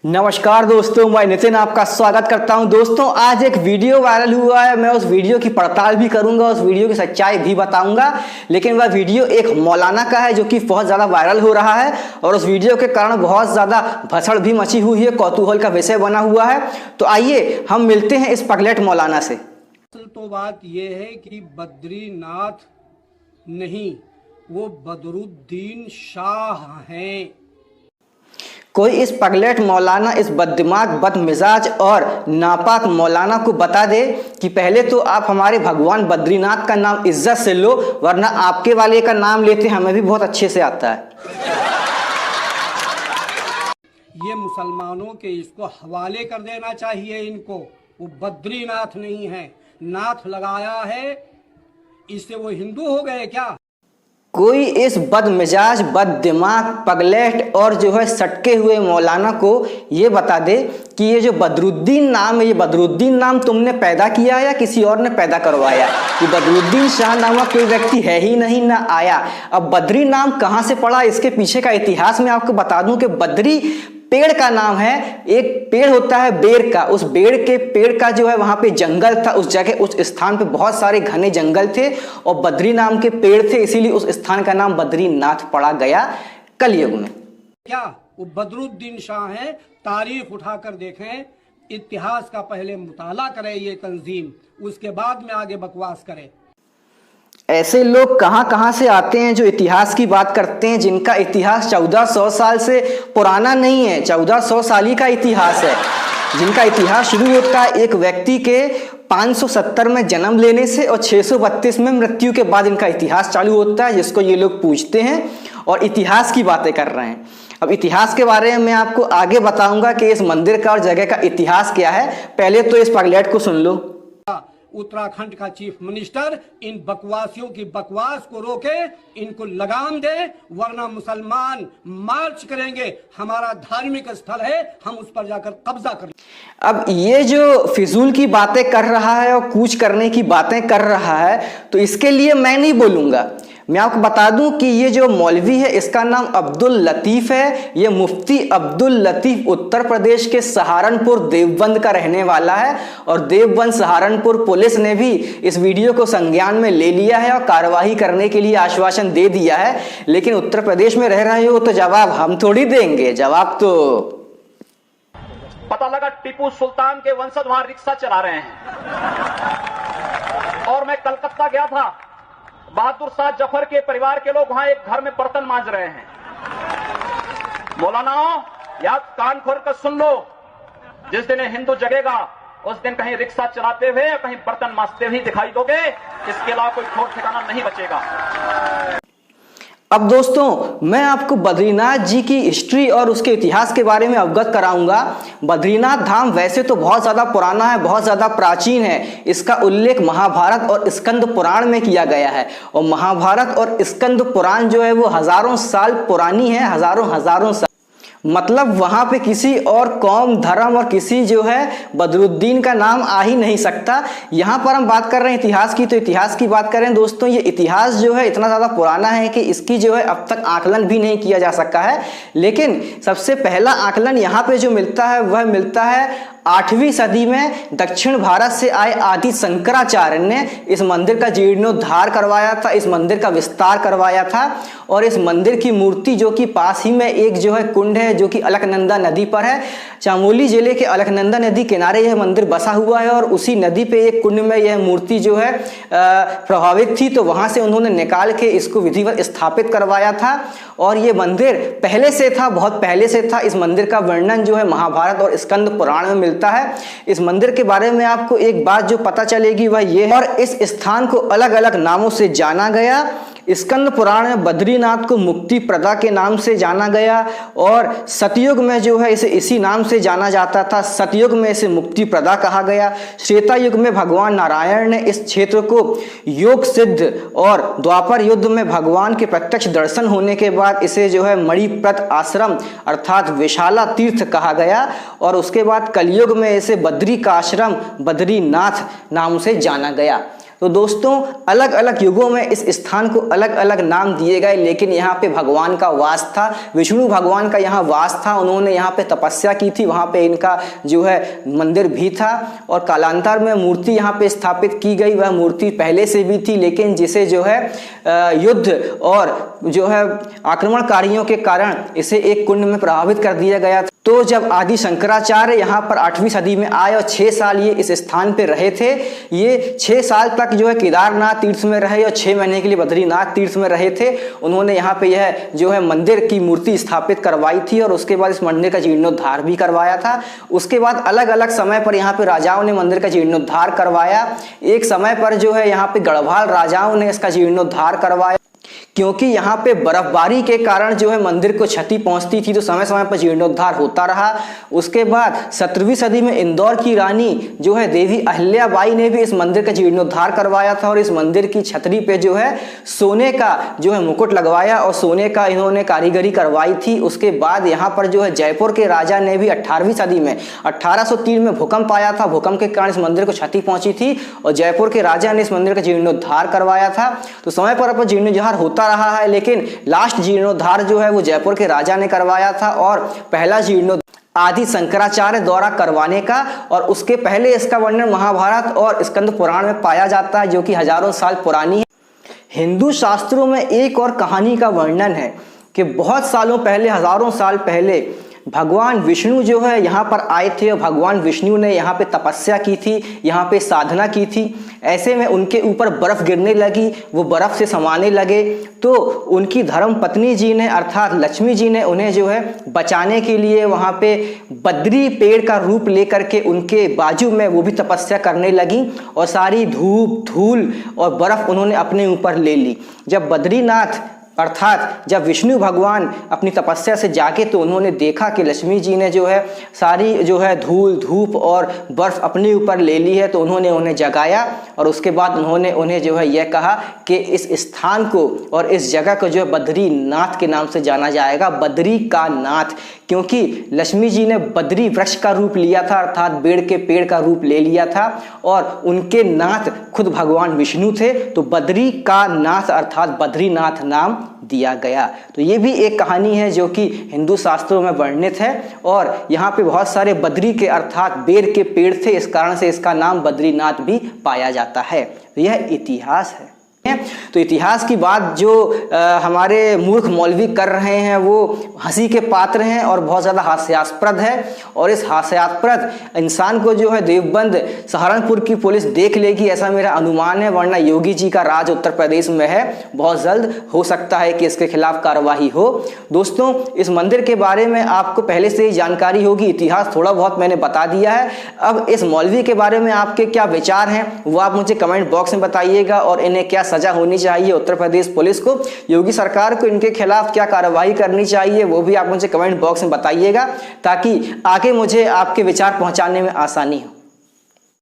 नमस्कार दोस्तों, मैं नितिन आपका स्वागत करता हूं। दोस्तों, आज एक वीडियो वायरल हुआ है। मैं उस वीडियो की पड़ताल भी करूंगा, उस वीडियो की सच्चाई भी बताऊंगा। लेकिन वह वीडियो एक मौलाना का है जो कि बहुत ज़्यादा वायरल हो रहा है और उस वीडियो के कारण बहुत ज़्यादा भसड़ भी मची हुई है, कौतूहल का विषय बना हुआ है। तो आइए हम मिलते हैं इस पगलेट मौलाना से। तो बात यह है कि बद्रीनाथ नहीं, वो बदरुद्दीन शाह हैं। कोई इस पगलेट मौलाना, इस बददिमाग, बदमिजाज और नापाक मौलाना को बता दे कि पहले तो आप हमारे भगवान बद्रीनाथ का नाम इज्जत से लो, वरना आपके वाले का नाम लेते हमें भी बहुत अच्छे से आता है। ये मुसलमानों के इसको हवाले कर देना चाहिए इनको। वो बद्रीनाथ नहीं है, नाथ लगाया है, इससे वो हिंदू हो गए क्या? कोई इस बदमिजाज, बददिमाग, पगलेट और जो है सटके हुए मौलाना को ये बता दे कि ये जो बदरुद्दीन नाम है, ये बदरुद्दीन नाम तुमने पैदा किया या किसी और ने पैदा करवाया? ये बदरुद्दीन शाह नामक कोई व्यक्ति है ही नहीं, ना आया। अब बद्री नाम कहाँ से पड़ा, इसके पीछे का इतिहास मैं आपको बता दूं कि बद्री पेड़ का नाम है। एक पेड़ होता है बेर का, उस पेड़ का जो है वहां पे जंगल था, उस जगह उस स्थान पे बहुत सारे घने जंगल थे और बद्री नाम के पेड़ थे, इसीलिए उस स्थान का नाम बद्रीनाथ पड़ा गया कलयुग में। क्या वो बदरुद्दीन शाह हैं? तारीख उठाकर देखें, इतिहास का पहले मुताला करे ये तंजीम, उसके बाद में आगे बकवास करे। ऐसे लोग कहां से आते हैं जो इतिहास की बात करते हैं, जिनका इतिहास 1400 साल से पुराना नहीं है, 1400 साल का इतिहास है। जिनका इतिहास शुरू होता है एक व्यक्ति के 570 में जन्म लेने से और 632 में मृत्यु के बाद इनका इतिहास चालू होता है, जिसको ये लोग पूछते हैं और इतिहास की बातें कर रहे हैं। अब इतिहास के बारे में मैं आपको आगे बताऊंगा कि इस मंदिर का और जगह का इतिहास क्या है। पहले तो इस पगलेट को सुन लो। उत्तराखंड का चीफ मिनिस्टर इन बकवासियों की बकवास को रोके, इनको लगाम दे, वरना मुसलमान मार्च करेंगे। हमारा धार्मिक स्थल है, हम उस पर जाकर कब्जा करेंगे। अब ये जो फिजूल की बातें कर रहा है और कूच करने की बातें कर रहा है, तो इसके लिए मैं नहीं बोलूंगा। मैं आपको बता दूं कि ये जो मौलवी है इसका नाम अब्दुल लतीफ है। ये मुफ्ती अब्दुल लतीफ उत्तर प्रदेश के सहारनपुर देवबंद का रहने वाला है और देवबंद सहारनपुर पुलिस ने भी इस वीडियो को संज्ञान में ले लिया है और कार्रवाई करने के लिए आश्वासन दे दिया है। लेकिन उत्तर प्रदेश में रह रहे हो तो जवाब हम थोड़ी देंगे, जवाब तो पता लगा टीपू सुल्तान के वंशज वहां रिक्शा चला रहे हैं। और मैं कलकत्ता गया था, बहादुर शाह जफर के परिवार के लोग वहां एक घर में बर्तन मांज रहे हैं। मौलानाओ, याद कान खोल कर सुन लो, जिस दिन हिंदू जगेगा उस दिन कहीं रिक्शा चलाते हुए कहीं बर्तन मांजते हुए दिखाई दोगे। इसके अलावा कोई ठोर ठिकाना नहीं बचेगा। अब दोस्तों, मैं आपको बद्रीनाथ जी की हिस्ट्री और उसके इतिहास के बारे में अवगत कराऊंगा। बद्रीनाथ धाम वैसे तो बहुत ज़्यादा पुराना है, बहुत ज़्यादा प्राचीन है। इसका उल्लेख महाभारत और स्कंद पुराण में किया गया है और महाभारत और स्कंद पुराण जो है वो हजारों साल पुरानी है, हजारों साल। मतलब वहां पे किसी और कौम, धर्म और किसी जो है बदरुद्दीन का नाम आ ही नहीं सकता। यहाँ पर हम बात कर रहे हैं इतिहास की, तो इतिहास की बात करें दोस्तों, ये इतिहास जो है इतना ज़्यादा पुराना है कि इसकी जो है अब तक आकलन भी नहीं किया जा सका है। लेकिन सबसे पहला आकलन यहाँ पे जो मिलता है वह मिलता है 8वीं सदी में दक्षिण भारत से आए आदि शंकराचार्य ने इस मंदिर का जीर्णोद्धार करवाया था, इस मंदिर का विस्तार करवाया था और इस मंदिर की मूर्ति जो कि पास ही में एक जो है कुंड है जो कि अलकनंदा नदी पर है। चमोली जिले के अलकनंदा नदी किनारे यह मंदिर बसा हुआ है और उसी नदी पे एक कुंड में यह मूर्ति जो है प्रभावित थी, तो वहां से उन्होंने निकाल के इसको विधिवत स्थापित करवाया था। और ये मंदिर पहले से था, बहुत पहले से था। इस मंदिर का वर्णन जो है महाभारत और स्कंद पुराण में मिलता है। इस मंदिर के बारे में आपको एक बात जो पता चलेगी वह ये है, और इस स्थान को अलग अलग नामों से जाना गया। स्कंद पुराण में बद्रीनाथ को मुक्ति प्रदा के नाम से जाना गया और सतयुग में जो है इसे इसी नाम से जाना जाता था। सतयुग में इसे मुक्ति प्रदा कहा गया। त्रेता युग में भगवान नारायण ने इस क्षेत्र को योग सिद्ध और द्वापर युद्ध में भगवान के प्रत्यक्ष दर्शन होने के बाद इसे जो है मणिप्रत आश्रम अर्थात विशाला तीर्थ कहा गया और उसके बाद कलयुग में इसे बद्री का आश्रम बद्रीनाथ नाम से जाना गया। तो दोस्तों अलग अलग युगों में इस स्थान को अलग अलग नाम दिए गए, लेकिन यहाँ पे भगवान का वास था, विष्णु भगवान का यहाँ वास था। उन्होंने यहाँ पे तपस्या की थी, वहाँ पे इनका जो है मंदिर भी था और कालांतर में मूर्ति यहाँ पे स्थापित की गई। वह मूर्ति पहले से भी थी, लेकिन जिसे जो है युद्ध और जो है आक्रमणकारियों के कारण इसे एक कुंड में प्रभावित कर दिया गया था। तो जब आदि शंकराचार्य यहाँ पर 8वीं सदी में आए और 6 साल ये इस स्थान पे रहे थे, ये 6 साल तक जो है केदारनाथ तीर्थ में रहे और 6 महीने के लिए बद्रीनाथ तीर्थ में रहे थे। उन्होंने यहाँ पे यह जो है मंदिर की मूर्ति स्थापित करवाई थी और उसके बाद इस मंदिर का जीर्णोद्धार भी करवाया था। उसके बाद अलग अलग समय पर यहाँ पे राजाओं ने मंदिर का जीर्णोद्धार करवाया। एक समय पर जो है यहाँ पे गढ़वाल राजाओं ने इसका जीर्णोद्धार करवाया, क्योंकि यहाँ पे बर्फबारी के कारण जो है मंदिर को क्षति पहुंचती थी, तो समय समय पर जीर्णोद्धार होता रहा। उसके बाद 17वीं सदी में इंदौर की रानी जो है देवी अहिल्याबाई ने भी इस मंदिर का जीर्णोद्धार करवाया था और इस मंदिर की छतरी पे जो है सोने का जो है मुकुट लगवाया और सोने का इन्होंने कारीगरी करवाई थी। उसके बाद यहाँ पर जो है जयपुर के राजा ने भी 18वीं सदी में 1803 में भूकंप आया था, भूकंप के कारण इस मंदिर को क्षति पहुंची थी और जयपुर के राजा ने इस मंदिर का जीर्णोद्धार करवाया था। तो समय पर जीर्णोद्धार होता रहा है, लेकिन लास्ट जीर्णोद्धार जो है वो जयपुर के राजा ने करवाया था और पहला जीर्णोद्धार आदि शंकराचार्य द्वारा करवाने का, और उसके पहले इसका वर्णन महाभारत और स्कंद पुराण में पाया जाता है, जो कि हजारों साल पुरानी है। हिंदू शास्त्रों में एक और कहानी का वर्णन है कि बहुत सालों पहले, हजारों साल पहले भगवान विष्णु जो है यहाँ पर आए थे और भगवान विष्णु ने यहाँ पे तपस्या की थी, यहाँ पे साधना की थी। ऐसे में उनके ऊपर बर्फ गिरने लगी, वो बर्फ से समाने लगे। तो उनकी धर्म पत्नी जी ने अर्थात लक्ष्मी जी ने उन्हें जो है बचाने के लिए वहाँ पे बद्री पेड़ का रूप लेकर के उनके बाजू में वो भी तपस्या करने लगी और सारी धूप धूल और बर्फ उन्होंने अपने ऊपर ले ली। जब बद्रीनाथ अर्थात जब विष्णु भगवान अपनी तपस्या से जागे तो उन्होंने देखा कि लक्ष्मी जी ने जो है सारी जो है धूल धूप और बर्फ अपने ऊपर ले ली है, तो उन्होंने उन्हें जगाया और उसके बाद उन्होंने उन्हें जो है यह कहा कि इस स्थान को और इस जगह को जो है बद्रीनाथ के नाम से जाना जाएगा, बद्री का नाथ, क्योंकि लक्ष्मी जी ने बद्री वृक्ष का रूप लिया था अर्थात बेड़ के पेड़ का रूप ले लिया था और उनके नाथ खुद भगवान विष्णु थे, तो बद्री का नाथ अर्थात बद्रीनाथ नाम दिया गया। तो ये भी एक कहानी है जो कि हिंदू शास्त्रों में वर्णित है और यहाँ पे बहुत सारे बद्री के अर्थात बेर के पेड़ थे, इस कारण से इसका नाम बद्रीनाथ भी पाया जाता है। तो यह इतिहास है। तो इतिहास की बात जो हमारे मूर्ख मौलवी कर रहे हैं वो हंसी के पात्र हैं और बहुत ज़्यादा हास्यास्पद है, और इस हास्यास्पद इंसान को जो है देवबंद सहारनपुर की पुलिस देख लेगी, ऐसा मेरा अनुमान है, वरना योगी जी का राज उत्तर प्रदेश में है, बहुत जल्द हो सकता है कि इसके खिलाफ कार्रवाई हो। दोस्तों इस मंदिर के बारे में आपको पहले से ही जानकारी होगी, इतिहास थोड़ा बहुत मैंने बता दिया है। अब इस मौलवी के बारे में आपके क्या विचार हैं वो आप मुझे कमेंट बॉक्स में बताइएगा, और इन्हें क्या सजा होनी चाहिए उत्तर प्रदेश पुलिस को, योगी सरकार को इनके खिलाफ क्या कार्रवाई करनी चाहिए वो भी आप मुझे कमेंट बॉक्स में बताइएगा, ताकि आगे मुझे आपके विचार पहुंचाने में आसानी हो।